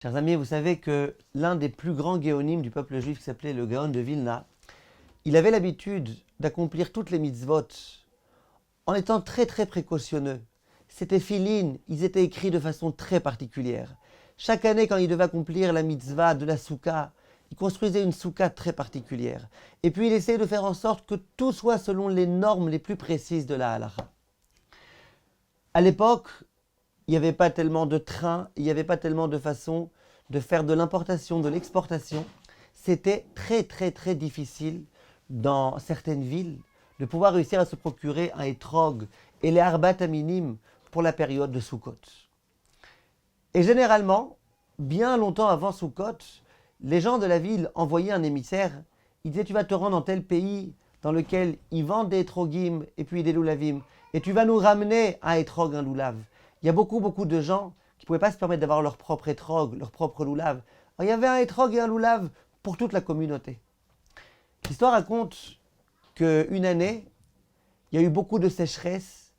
Chers amis, vous savez que l'un des plus grands géonim du peuple juif qui s'appelait le Gaon de Vilna, il avait l'habitude d'accomplir toutes les mitzvot en étant très très précautionneux. Ces téphilines, ils étaient écrits de façon très particulière. Chaque année, quand il devait accomplir la mitzvah de la soukha, il construisait une soukha très particulière. Et puis il essayait de faire en sorte que tout soit selon les normes les plus précises de la halakha. À l'époque, il n'y avait pas tellement de trains, il n'y avait pas tellement de façons de faire de l'importation, de l'exportation. C'était très très très difficile dans certaines villes de pouvoir réussir à se procurer un etrog et les arbat aminim pour la période de Sukkot. Et généralement, bien longtemps avant Sukkot, les gens de la ville envoyaient un émissaire. Ils disaient: tu vas te rendre dans tel pays dans lequel ils vendent des etrogim et puis des loulavim, et tu vas nous ramener un etrog, un loulav. Il y a beaucoup de gens qui ne pouvaient pas se permettre d'avoir leur propre etrog, leur propre loulav. Alors, il y avait un etrog et un loulav pour toute la communauté. L'histoire raconte qu'une année, il y a eu beaucoup de sécheresse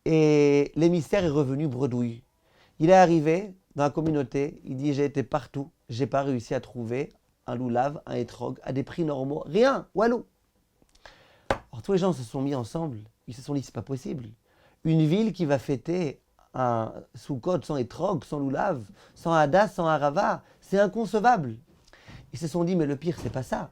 et l'émissaire est revenu bredouille. Il est arrivé dans la communauté, il dit: j'ai été partout, j'ai pas réussi à trouver un loulav, un etrog à des prix normaux, rien, walou. Alors tous les gens se sont mis ensemble, ils se sont dit: c'est pas possible. Une ville qui va fêter un Sukkot sans etrog, sans loulav, sans hadas, sans harava, c'est inconcevable. Ils se sont dit: mais le pire, c'est pas ça.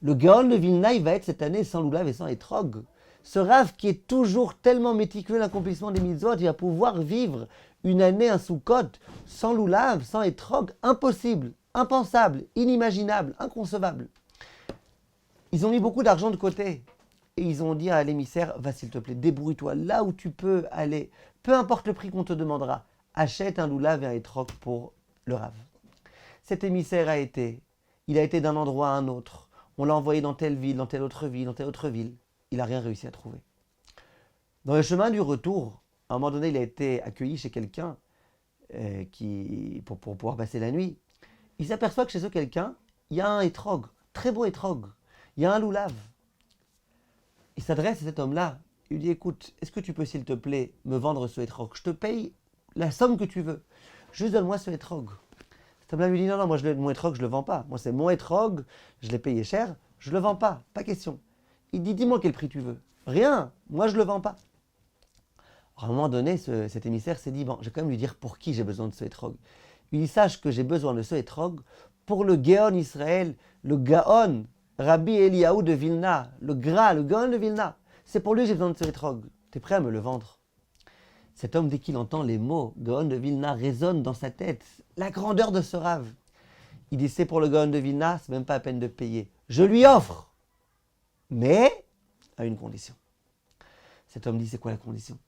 Le Gaon de Vilna, il va être cette année sans loulav et sans etrog. Ce Rav qui est toujours tellement méticuleux dans l'accomplissement des mitzvot, il va pouvoir vivre une année, un Sukkot, sans loulav, sans etrog, impossible, impensable, inimaginable, inconcevable. Ils ont mis beaucoup d'argent de côté. Et ils ont dit à l'émissaire: va s'il te plaît, débrouille-toi là où tu peux aller, peu importe le prix qu'on te demandera, achète un loulav et un etrog pour le Rav. Cet émissaire il a été d'un endroit à un autre. On l'a envoyé dans telle ville, dans telle autre ville, dans telle autre ville. Il n'a rien réussi à trouver. Dans le chemin du retour, à un moment donné, il a été accueilli chez quelqu'un pour pouvoir passer la nuit. Il s'aperçoit que chez eux, quelqu'un, il y a un etrog, très beau etrog. Il y a un loulav. Il s'adresse à cet homme-là. Il lui dit: écoute, est-ce que tu peux, s'il te plaît, me vendre ce etrog? Je te paye la somme que tu veux. Juste donne-moi ce etrog. Cet homme-là lui dit: non, moi, mon etrog, je ne le vends pas. Moi, c'est mon etrog, je l'ai payé cher, je ne le vends pas, pas question. Il dit: dis-moi quel prix tu veux. Rien, moi, je ne le vends pas. Alors, à un moment donné, cet émissaire s'est dit: bon, je vais quand même lui dire pour qui j'ai besoin de ce etrog. Il dit: sache que j'ai besoin de ce etrog pour le Gaon Israël, le Gaon Rabbi Eliyahu de Vilna, le Gaon de Vilna. C'est pour lui que j'ai besoin de ce etrog. Tu es prêt à me le vendre? Cet homme, dès qu'il entend les mots Gaon de Vilna, résonne dans sa tête la grandeur de ce Rav. Il dit: c'est pour le Gaon de Vilna, c'est même pas à peine de payer. Je lui offre, mais à une condition. Cet homme dit: c'est quoi la condition?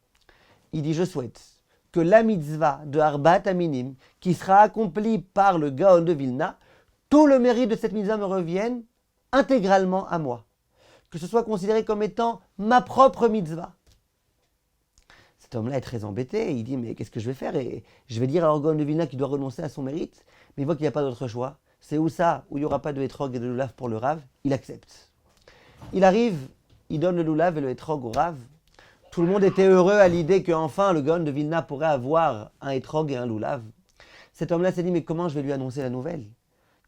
Il dit: je souhaite que la mitzvah de Arbat Aminim, qui sera accomplie par le Gaon de Vilna, tout le mérite de cette mitzvah me revienne intégralement à moi. Que ce soit considéré comme étant ma propre mitzvah. Cet homme-là est très embêté. Il dit: mais qu'est-ce que je vais faire? Et je vais dire à Gaon de Vilna qu'il doit renoncer à son mérite. Mais il voit qu'il n'y a pas d'autre choix. C'est où ça, où il n'y aura pas de etrog et de loulav pour le Rav. Il accepte. Il arrive, il donne le loulav et le etrog au Rav. Tout le monde était heureux à l'idée qu'enfin le Gaon de Vilna pourrait avoir un etrog et un loulav. Cet homme-là s'est dit: mais comment je vais lui annoncer la nouvelle?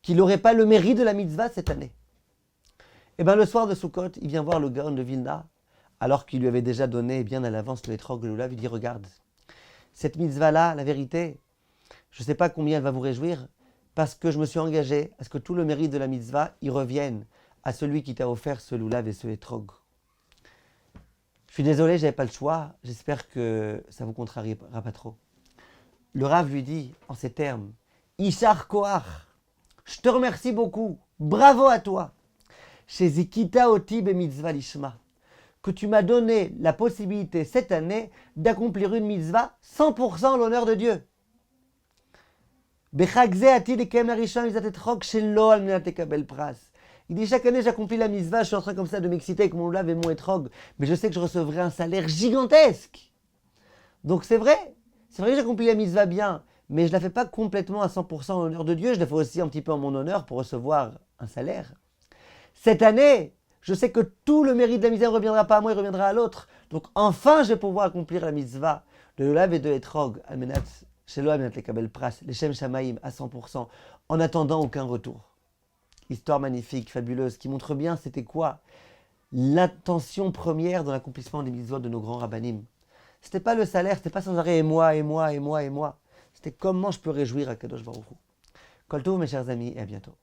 Qu'il n'aurait pas le mérite de la mitzvah cette année. Et bien le soir de Sukkot, il vient voir le Gaon de Vilna, alors qu'il lui avait déjà donné bien à l'avance le etrog et le loulav. Il dit: regarde, cette mitzvah-là, la vérité, je ne sais pas combien elle va vous réjouir, parce que je me suis engagé à ce que tout le mérite de la mitzvah y revienne à celui qui t'a offert ce loulav et ce etrog. Je suis désolé, je n'avais pas le choix, j'espère que ça ne vous contrariera pas trop. Le Rav lui dit en ces termes: Ishar Koach, je te remercie beaucoup, bravo à toi. Chez Zikita Oti be mitzvah lishma, que tu m'as donné la possibilité cette année d'accomplir une mitzvah 100% en l'honneur de Dieu. Il dit: chaque année j'accomplis la mitzvah, je suis en train comme ça de m'exciter avec mon loulav et mon etrog, mais je sais que je recevrai un salaire gigantesque. Donc c'est vrai que j'accomplis la mitzvah bien, mais je ne la fais pas complètement à 100% en l'honneur de Dieu, je la fais aussi un petit peu en mon honneur pour recevoir un salaire. Cette année, je sais que tout le mérite de la mitzvah ne reviendra pas à moi, il reviendra à l'autre. Donc enfin, je vais pouvoir accomplir la mitzvah de loulav et de etrog, almenat Shelo Aminat Lekabel Pras, les Shem Shamaim à 100%, en attendant aucun retour. Histoire magnifique, fabuleuse, qui montre bien c'était quoi l'intention première dans l'accomplissement des mitzvot de nos grands rabbanim. C'était pas le salaire, c'était pas sans arrêt et moi, et moi, et moi, et moi. C'était comment je peux réjouir à Kadosh Baruch Hu. Kol tov, mes chers amis, et à bientôt.